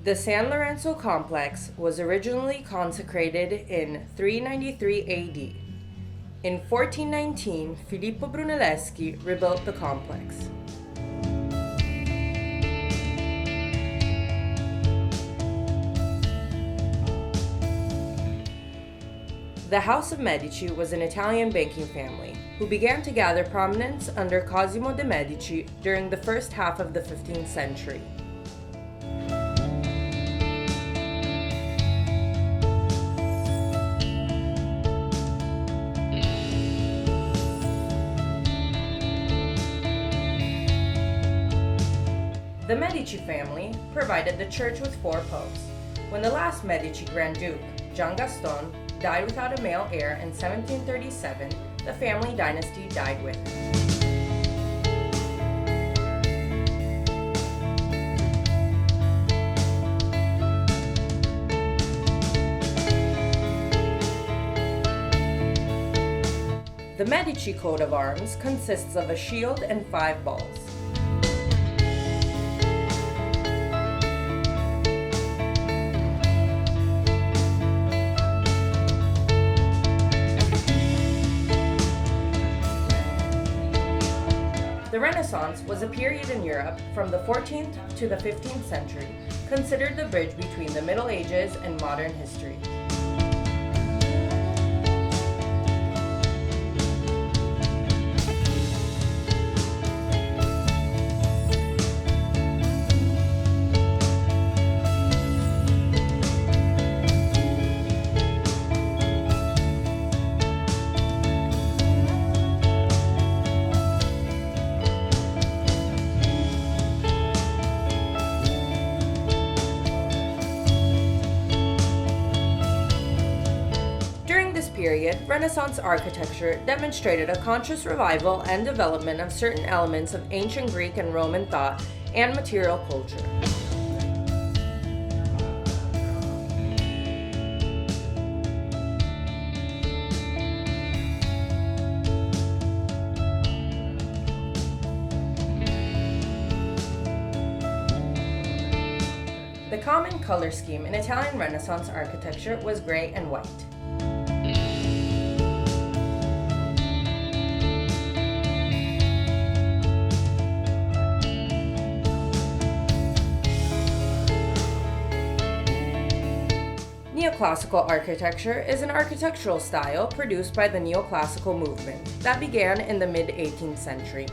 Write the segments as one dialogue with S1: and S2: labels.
S1: The San Lorenzo complex was originally consecrated in 393 AD. In 1419, Filippo Brunelleschi rebuilt the complex. The House of Medici was an Italian banking family who began to gather prominence under Cosimo de' Medici during the first half of the 15th century. The Medici family provided the church with 4 popes. When the last Medici Grand Duke, Gian Gaston, died without a male heir in 1737, the family dynasty died with him. The Medici coat of arms consists of a shield and 5 balls. The Renaissance was a period in Europe from the 14th to the 15th century, considered the bridge between the Middle Ages and modern history. Period, Renaissance architecture demonstrated a conscious revival and development of certain elements of ancient Greek and Roman thought and material culture. The common color scheme in Italian Renaissance architecture was gray and white. Neoclassical architecture is an architectural style produced by the neoclassical movement that began in the mid-18th century.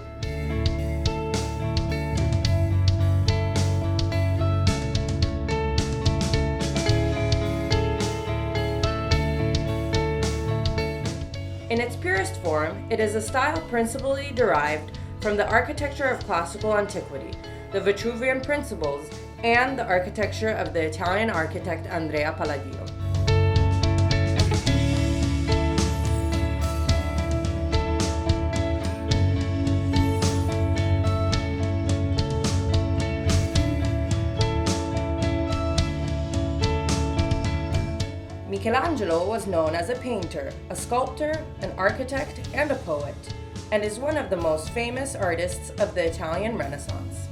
S1: In its purest form, it is a style principally derived from the architecture of classical antiquity, the Vitruvian principles, and the architecture of the Italian architect Andrea Palladio. Michelangelo was known as a painter, a sculptor, an architect, and a poet, and is one of the most famous artists of the Italian Renaissance.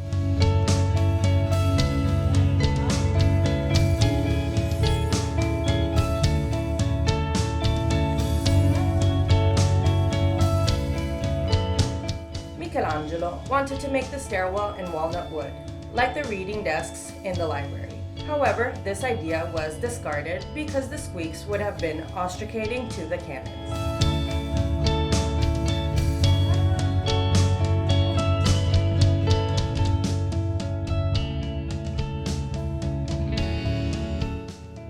S1: Michelangelo wanted to make the stairwell in walnut wood, like the reading desks in the library. However, this idea was discarded because the squeaks would have been ostracating to the cannons.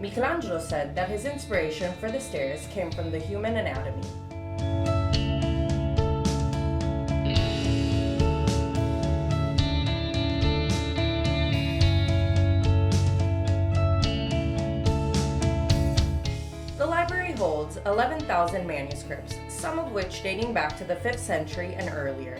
S1: Michelangelo said that his inspiration for the stairs came from the human anatomy. The library holds 11,000 manuscripts, some of which dating back to the 5th century and earlier.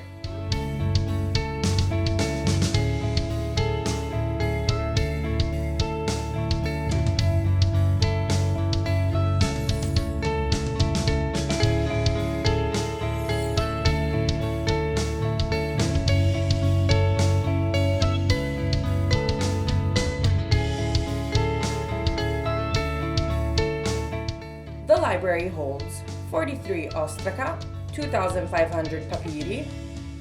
S1: library holds 43 ostraca, 2,500 papiri,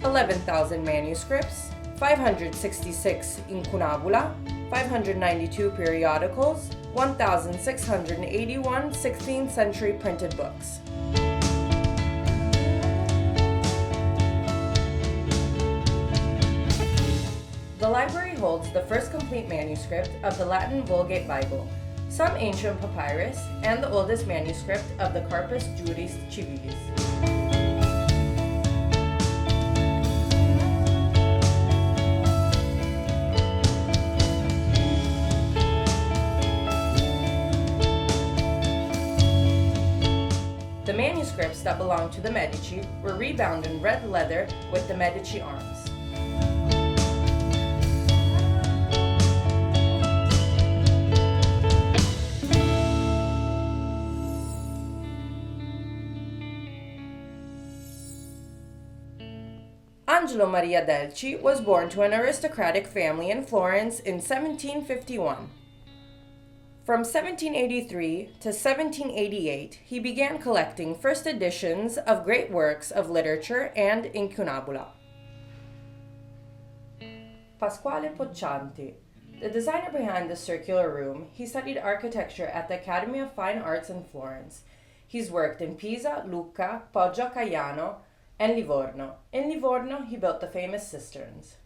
S1: 11,000 manuscripts, 566 incunabula, 592 periodicals, 1,681 16th century printed books. The library holds the first complete manuscript of the Latin Vulgate Bible, some ancient papyrus, and the oldest manuscript of the Corpus Juris Civilis. The manuscripts that belonged to the Medici were rebound in red leather with the Medici arms. Angelo Maria Delci was born to an aristocratic family in Florence in 1751. From 1783 to 1788, he began collecting first editions of great works of literature and incunabula. Pasquale Poccianti, the designer behind the circular room, he studied architecture at the Academy of Fine Arts in Florence. He's worked in Pisa, Lucca, Poggio a Caiano, and Livorno. In Livorno, he built the famous cisterns.